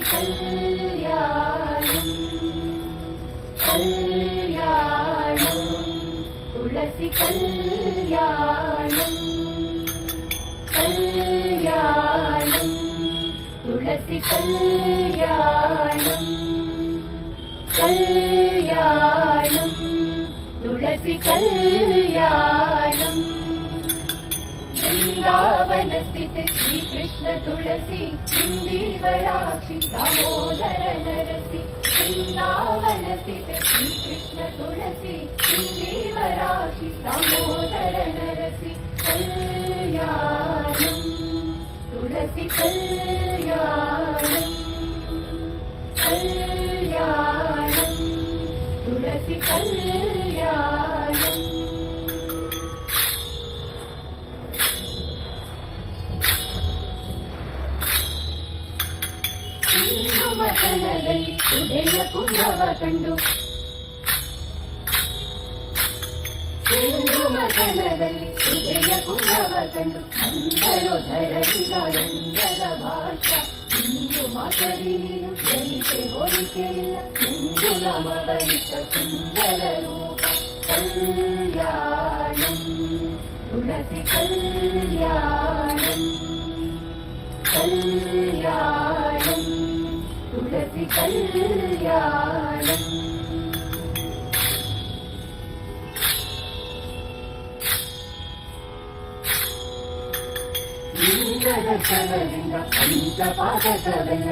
कल्याणं कल्याणं तुलसी कल्याणं कल्याणं तुलसी कल्याणं कल्याणं तुलसी कल्याणं वृंदावन स्थित श्री कृष्ण तुलसी इंदीवराक्षि दामोदर नरसी वृंदावन स्थित श्री कृष्ण तुलसी इंदीवराक्षि दामोदर नरसी कल्याणं तुलसी कल्याणं कल्याणं तुलसी कल्याणं ಮತನದಲ್ಲಿ ಉದಯ ಪುಂಗವ ಕಂಡು ಮತನದಲ್ಲಿ ಉದಯ ಪುಂಗವ ಕಂಡು ಅಂಧರೋಧರವಿದ ರಂಗದ ಭಾಷ ಇಂದು ಮಾತರಿ ನೀನು ಜನಿತೆ ಹೋಲಿಕೆಯಿಲ್ಲ ಇಂದು ನಮ ಬಲಿತ ಸುಂದರ ರೂಪ ಕಲ್ಯಾಣಂ ತುಳಸಿ ಕಲ್ಯಾಣಂ कल्याणं तुलसी कल्याणं दर्शनದಿಂದ ಪಂಚಪಾದಕವೆಲ್ಲ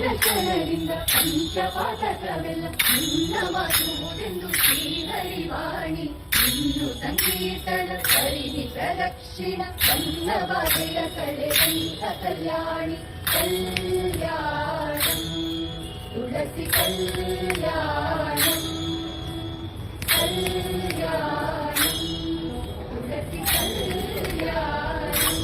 ದರ್ಶನದಿಂದ ಪಂಚಪಾದಕವೆಲ್ಲ ನಿನ್ನ ಮಾತುವುದೆಂದು ಶ್ರೀಹರಿವಾಣಿ ಇಂದು ಸಂಕೀರ್ತನ ಪರಿಧಿ ಪ್ರದಕ್ಷಿಣ ಕನ್ನವಾದೆಯ ಕಳೆದಂತ ಕಲ್ಯಾಣಿ ಕಲ್ಯಾಣಂ ತುಳಸಿ ಕಲ್ಯಾಣಂ ಕಲ್ಯಾಣಂ ತುಳಸಿ ಕಲ್ಯಾಣಂ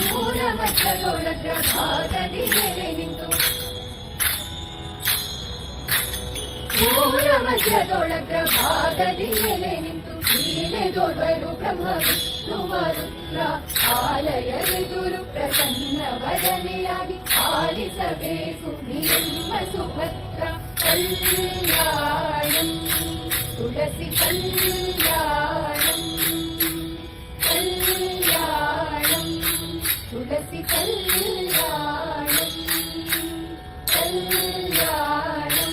ಮೂಲ ಮಠದೊಳಗ ಭಾಗದಿ ನೆಲೆ ನಿಂತು ಮೂಲ ಮಠದೊಳಗ ಭಾಗದಿ ನೆಲೆ ನಿಂತು ನೀನೆದೊಡರು ಬ್ರಹ್ಮ ವಿಷ್ಣು ಮರುದ್ರ ಆಲಯವೆದುರು ಪ್ರಸನ್ನ ವದನೆಯಾಗಿ ಆಲಿಸಬೇಕು ನಿಮ್ಮ ಸುಭದ್ರ ಕಲ್ಯಾಣಂ ತುಳಸಿ ಕಲ್ಯಾಣಂ ಕಲ್ಯಾಣಂ तुलसी कल्याणं कल्याणं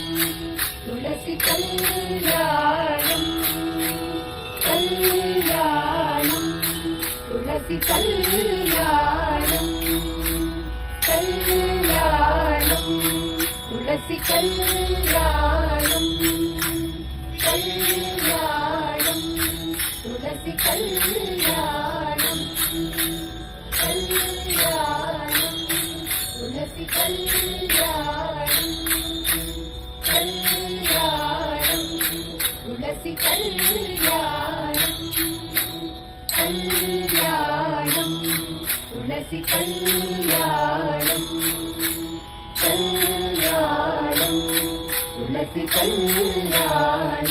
तुलसी कल्याणं कल्याणं तुलसी कल्याणं कल्याणं तुलसी कल्याणं कल्याणं तुलसी कल्याणं कल्याणं तुलसी कल्याणं कल्याणं तुलसी कल्याणं कल्याणं तुलसी कल्याणं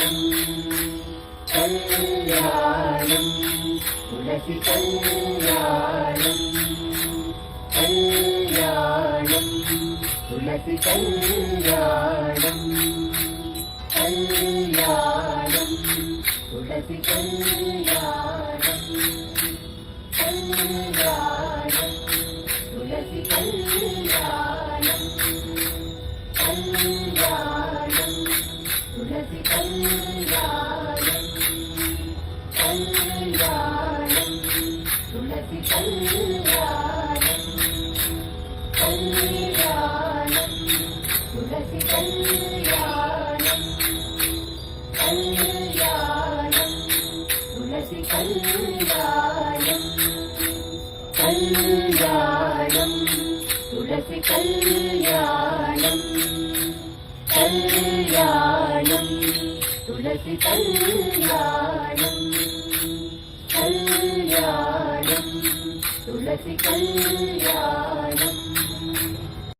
कल्याणं तुलसी कल्याणं कल्याणं तुलसी कल्याणं कल्याणं तुलसी कल्याणं कल्याणं तुलसी कल्याणं कल्याणं तुलसी कल्याणं कल्याणं तुलसी कल्याणं कल्याणं तुलसी कल्याणं कल्याणं तुलसी कल्याणं कल्याणं तुलसी कल्याणं कल्याणं तुलसी कल्याणं कल्याणं तुलसी कल्याणं कल्याणं तुलसी कल्याणं